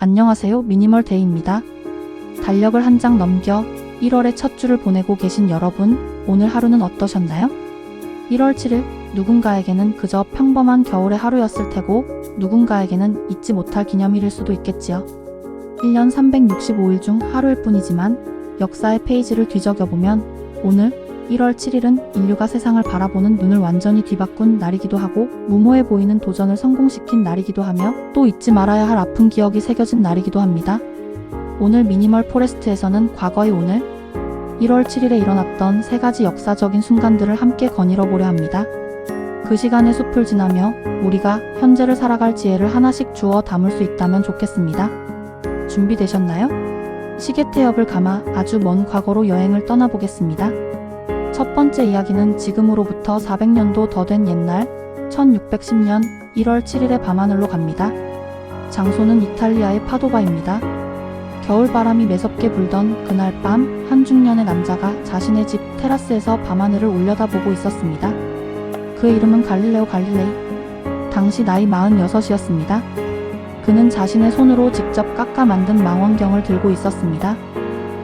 안녕하세요. 미니멀 데이입니다. 달력을 한 장 넘겨 1월의 첫 주를 보내고 계신 여러분, 오늘 하루는 어떠셨나요? 1월 7일, 누군가에게는 그저 평범한 겨울의 하루였을 테고 누군가에게는 잊지 못할 기념일일 수도 있겠지요. 1년 365일 중 하루일 뿐이지만 역사의 페이지를 뒤적여보면 오늘 1월 7일은 인류가 세상을 바라보는 눈을 완전히 뒤바꾼 날이기도 하고 무모해 보이는 도전을 성공시킨 날이기도 하며 또 잊지 말아야 할 아픈 기억이 새겨진 날이기도 합니다. 오늘 미니멀 포레스트에서는 과거의 오늘 1월 7일에 일어났던 3가지 역사적인 순간들을 함께 거닐어 보려 합니다. 그 시간의 숲을 지나며 우리가 현재를 살아갈 지혜를 하나씩 주워 담을 수 있다면 좋겠습니다. 준비되셨나요? 시계태엽을 감아 아주 먼 과거로 여행을 떠나보겠습니다. 첫 번째 이야기는 지금으로부터 400년도 더 된 옛날 1610년 1월 7일의 밤하늘로 갑니다. 장소는 이탈리아의 파도바입니다. 겨울바람이 매섭게 불던 그날 밤, 한 중년의 남자가 자신의 집 테라스에서 밤하늘을 올려다보고 있었습니다. 그의 이름은 갈릴레오 갈릴레이. 당시 나이 46이었습니다. 그는 자신의 손으로 직접 깎아 만든 망원경을 들고 있었습니다.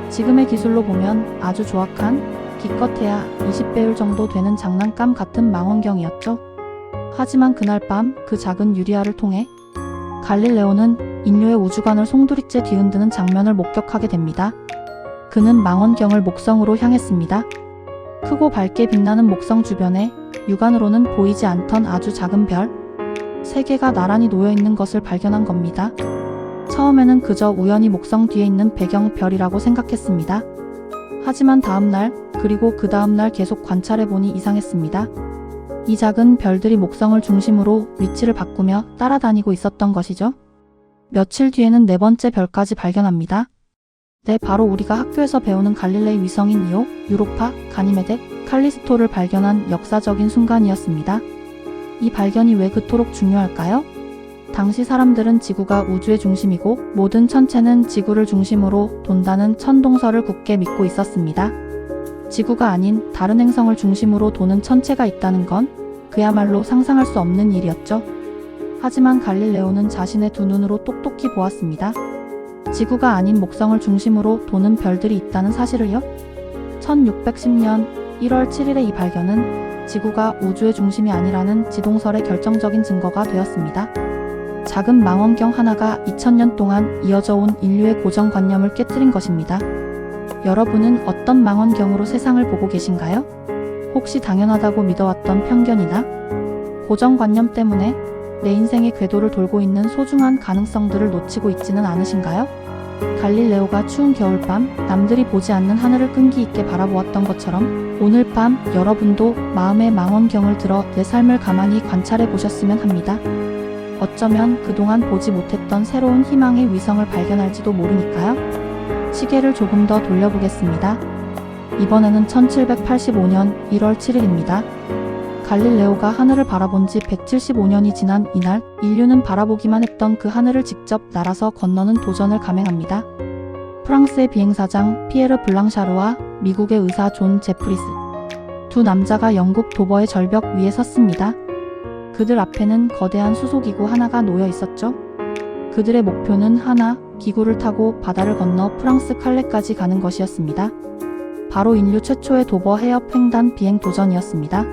지금의 기술로 보면 아주 조악한, 기껏해야 20배율 정도 되는 장난감 같은 망원경이었죠. 하지만 그날 밤 그 작은 유리알을 통해 갈릴레오는 인류의 우주관을 송두리째 뒤흔드는 장면을 목격하게 됩니다. 그는 망원경을 목성으로 향했습니다. 크고 밝게 빛나는 목성 주변에 육안으로는 보이지 않던 아주 작은 별 3개가 나란히 놓여있는 것을 발견한 겁니다. 처음에는 그저 우연히 목성 뒤에 있는 배경 별이라고 생각했습니다. 하지만 다음날, 그리고 그 다음날 계속 관찰해보니 이상했습니다. 이 작은 별들이 목성을 중심으로 위치를 바꾸며 따라다니고 있었던 것이죠. 며칠 뒤에는 4번째 별까지 발견합니다. 네, 바로 우리가 학교에서 배우는 갈릴레이 위성인 이오, 유로파, 가니메데, 칼리스토를 발견한 역사적인 순간이었습니다. 이 발견이 왜 그토록 중요할까요? 당시 사람들은 지구가 우주의 중심이고 모든 천체는 지구를 중심으로 돈다는 천동설을 굳게 믿고 있었습니다. 지구가 아닌 다른 행성을 중심으로 도는 천체가 있다는 건 그야말로 상상할 수 없는 일이었죠. 하지만 갈릴레오는 자신의 두 눈으로 똑똑히 보았습니다. 지구가 아닌 목성을 중심으로 도는 별들이 있다는 사실을요. 1610년 1월 7일의 이 발견은 지구가 우주의 중심이 아니라는 지동설의 결정적인 증거가 되었습니다. 작은 망원경 하나가 2000년 동안 이어져 온 인류의 고정관념을 깨뜨린 것입니다. 여러분은 어떤 망원경으로 세상을 보고 계신가요? 혹시 당연하다고 믿어왔던 편견이나 고정관념 때문에 내 인생의 궤도를 돌고 있는 소중한 가능성들을 놓치고 있지는 않으신가요? 갈릴레오가 추운 겨울밤 남들이 보지 않는 하늘을 끈기 있게 바라보았던 것처럼 오늘 밤 여러분도 마음의 망원경을 들어 내 삶을 가만히 관찰해 보셨으면 합니다. 어쩌면 그동안 보지 못했던 새로운 희망의 위성을 발견할지도 모르니까요. 시계를 조금 더 돌려보겠습니다. 이번에는 1785년 1월 7일입니다. 갈릴레오가 하늘을 바라본 지 175년이 지난 이날, 인류는 바라보기만 했던 그 하늘을 직접 날아서 건너는 도전을 감행합니다. 프랑스의 비행사장 피에르 블랑샤르와 미국의 의사 존 제프리스. 두 남자가 영국 도버의 절벽 위에 섰습니다. 그들 앞에는 거대한 수소기구 하나가 놓여 있었죠. 그들의 목표는 하나, 기구를 타고 바다를 건너 프랑스 칼레까지 가는 것이었습니다. 바로 인류 최초의 도버 해협 횡단 비행 도전이었습니다.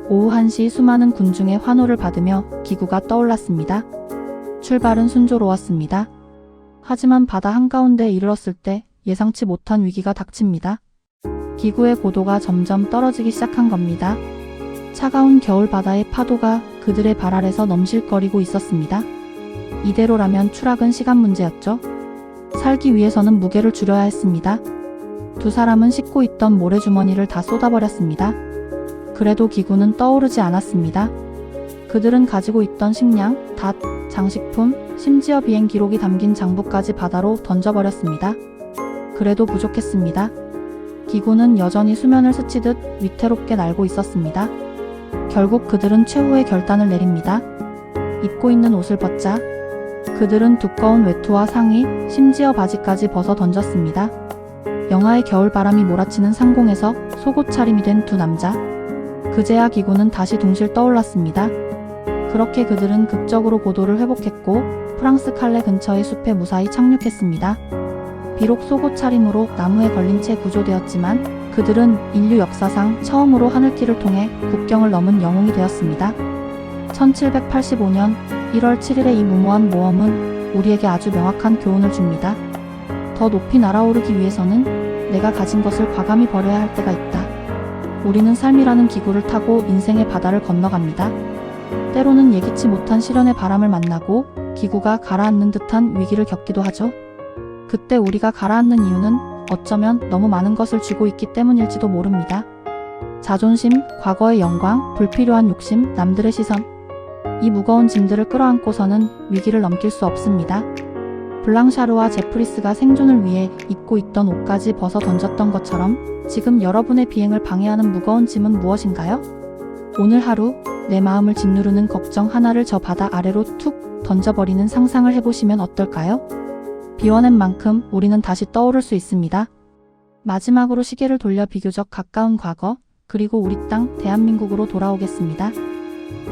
오후 1시 수많은 군중의 환호를 받으며 기구가 떠올랐습니다. 출발은 순조로웠습니다. 하지만 바다 한가운데에 이르렀을 때 예상치 못한 위기가 닥칩니다. 기구의 고도가 점점 떨어지기 시작한 겁니다. 차가운 겨울 바다의 파도가 그들의 발 아래서 넘실거리고 있었습니다. 이대로라면 추락은 시간 문제였죠. 살기 위해서는 무게를 줄여야 했습니다. 두 사람은 싣고 있던 모래주머니를 다 쏟아버렸습니다. 그래도 기구는 떠오르지 않았습니다. 그들은 가지고 있던 식량, 닷, 장식품, 심지어 비행 기록이 담긴 장부까지 바다로 던져버렸습니다. 그래도 부족했습니다. 기구는 여전히 수면을 스치듯 위태롭게 날고 있었습니다. 결국 그들은 최후의 결단을 내립니다. 입고 있는 옷을 벗자. 그들은 두꺼운 외투와 상의, 심지어 바지까지 벗어 던졌습니다. 영하의 겨울바람이 몰아치는 상공에서 속옷 차림이 된 두 남자. 그제야 기구는 다시 둥실 떠올랐습니다. 그렇게 그들은 극적으로 고도를 회복했고 프랑스 칼레 근처의 숲에 무사히 착륙했습니다. 비록 속옷 차림으로 나무에 걸린 채 구조되었지만 그들은 인류 역사상 처음으로 하늘길을 통해 국경을 넘은 영웅이 되었습니다. 1785년 1월 7일의 이 무모한 모험은 우리에게 아주 명확한 교훈을 줍니다. 더 높이 날아오르기 위해서는 내가 가진 것을 과감히 버려야 할 때가 있다. 우리는 삶이라는 기구를 타고 인생의 바다를 건너갑니다. 때로는 예기치 못한 시련의 바람을 만나고 기구가 가라앉는 듯한 위기를 겪기도 하죠. 그때 우리가 가라앉는 이유는 어쩌면 너무 많은 것을 쥐고 있기 때문일지도 모릅니다. 자존심, 과거의 영광, 불필요한 욕심, 남들의 시선. 이 무거운 짐들을 끌어안고서는 위기를 넘길 수 없습니다. 블랑샤르와 제프리스가 생존을 위해 입고 있던 옷까지 벗어 던졌던 것처럼 지금 여러분의 비행을 방해하는 무거운 짐은 무엇인가요? 오늘 하루 내 마음을 짓누르는 걱정 하나를 저 바다 아래로 툭 던져버리는 상상을 해보시면 어떨까요? 비워낸 만큼 우리는 다시 떠오를 수 있습니다. 마지막으로 시계를 돌려 비교적 가까운 과거, 그리고 우리 땅 대한민국으로 돌아오겠습니다.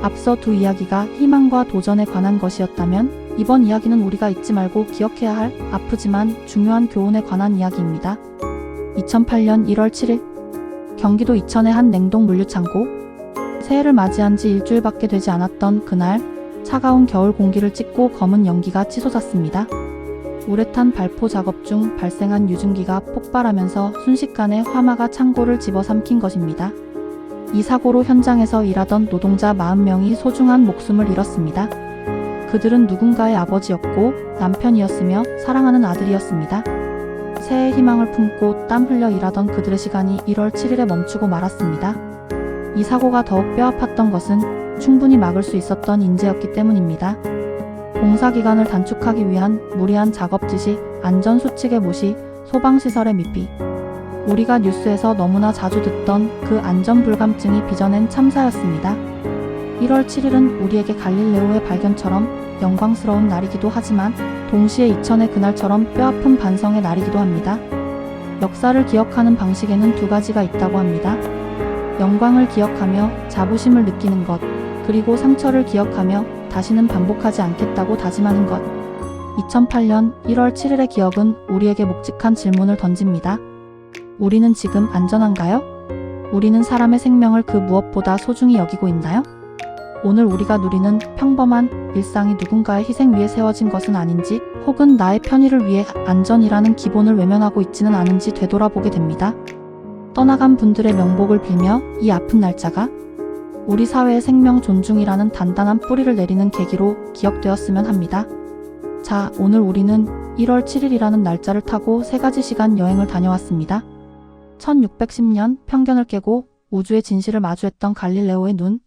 앞서 두 이야기가 희망과 도전에 관한 것이었다면 이번 이야기는 우리가 잊지 말고 기억해야 할 아프지만 중요한 교훈에 관한 이야기입니다. 2008년 1월 7일 경기도 이천의 한 냉동 물류창고. 새해를 맞이한 지 일주일밖에 되지 않았던 그날 차가운 겨울 공기를 찢고 검은 연기가 치솟았습니다. 우레탄 발포 작업 중 발생한 유증기가 폭발하면서 순식간에 화마가 창고를 집어삼킨 것입니다. 이 사고로 현장에서 일하던 노동자 40명이 소중한 목숨을 잃었습니다. 그들은 누군가의 아버지였고 남편이었으며 사랑하는 아들이었습니다. 새해 희망을 품고 땀 흘려 일하던 그들의 시간이 1월 7일에 멈추고 말았습니다. 이 사고가 더욱 뼈아팠던 것은 충분히 막을 수 있었던 인재였기 때문입니다. 공사기간을 단축하기 위한 무리한 작업 지시, 안전수칙의 무시, 소방시설의 미피. 우리가 뉴스에서 너무나 자주 듣던 그 안전불감증이 빚어낸 참사였습니다. 1월 7일은 우리에게 갈릴레오의 발견처럼 영광스러운 날이기도 하지만 동시에 이천의 그날처럼 뼈아픈 반성의 날이기도 합니다. 역사를 기억하는 방식에는 두 가지가 있다고 합니다. 영광을 기억하며 자부심을 느끼는 것, 그리고 상처를 기억하며 다시는 반복하지 않겠다고 다짐하는 것. 2008년 1월 7일의 기억은 우리에게 묵직한 질문을 던집니다. 우리는 지금 안전한가요? 우리는 사람의 생명을 그 무엇보다 소중히 여기고 있나요? 오늘 우리가 누리는 평범한 일상이 누군가의 희생 위에 세워진 것은 아닌지, 혹은 나의 편의를 위해 안전이라는 기본을 외면하고 있지는 않은지 되돌아보게 됩니다. 떠나간 분들의 명복을 빌며 이 아픈 날짜가 우리 사회의 생명 존중이라는 단단한 뿌리를 내리는 계기로 기억되었으면 합니다. 자, 오늘 우리는 1월 7일이라는 날짜를 타고 3가지 여행을 다녀왔습니다. 1610년 편견을 깨고 우주의 진실을 마주했던 갈릴레오의 눈.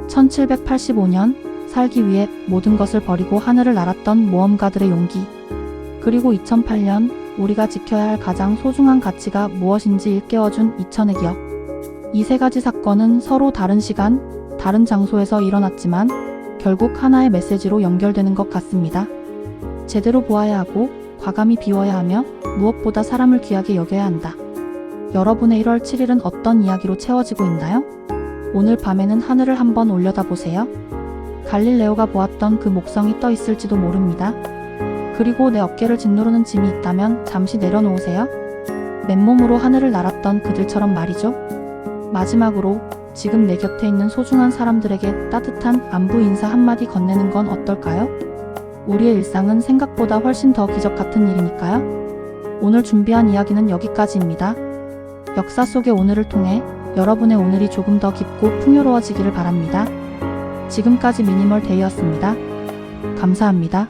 1785년 살기 위해 모든 것을 버리고 하늘을 날았던 모험가들의 용기. 그리고 2008년 우리가 지켜야 할 가장 소중한 가치가 무엇인지 일깨워준 이천의 기억. 이 3가지 사건은 서로 다른 시간, 다른 장소에서 일어났지만 결국 하나의 메시지로 연결되는 것 같습니다. 제대로 보아야 하고 과감히 비워야 하며 무엇보다 사람을 귀하게 여겨야 한다. 여러분의 1월 7일은 어떤 이야기로 채워지고 있나요? 오늘 밤에는 하늘을 한번 올려다보세요. 갈릴레오가 보았던 그 목성이 떠 있을지도 모릅니다. 그리고 내 어깨를 짓누르는 짐이 있다면 잠시 내려놓으세요. 맨몸으로 하늘을 날았던 그들처럼 말이죠. 마지막으로 지금 내 곁에 있는 소중한 사람들에게 따뜻한 안부 인사 한마디 건네는 건 어떨까요? 우리의 일상은 생각보다 훨씬 더 기적 같은 일이니까요. 오늘 준비한 이야기는 여기까지입니다. 역사 속의 오늘을 통해 여러분의 오늘이 조금 더 깊고 풍요로워지기를 바랍니다. 지금까지 미니멀 데이였습니다. 감사합니다.